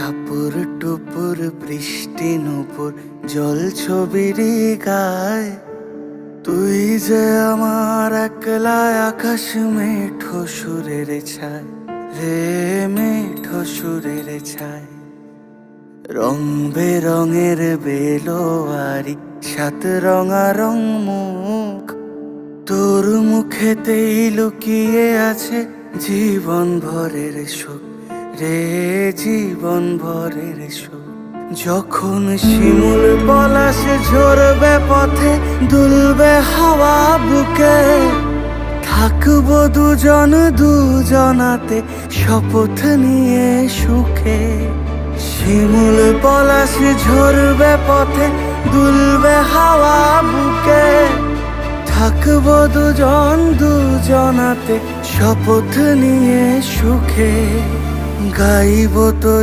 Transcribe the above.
টাপুর টুপুর বৃষ্টি নুপুর জল ছবির গায়, তুই যে আমার একলা আকাশ মেঠো সুরের ছায় রে, মেঠো সুরের ছায়। রং বেরঙের বেলোয়ারি সাত রঙারং মুখ, তোর মুখেতেই লুকিয়ে আছে জীবন ভরের সুখ রে, জীবন ভরের সুখ। যখন শিমুল পলাশ ঝরবে পথে, দুলবে হাওয়া বুকে, থাকবো দুজন দুজনাতে শপথ নিয়ে সুখে। শিমুল পলাশ ঝরবে পথে, দুলবে হাওয়া বুকে, থাকবো দুজন দুজনাতে শপথ নিয়ে সুখে। গাইব তোর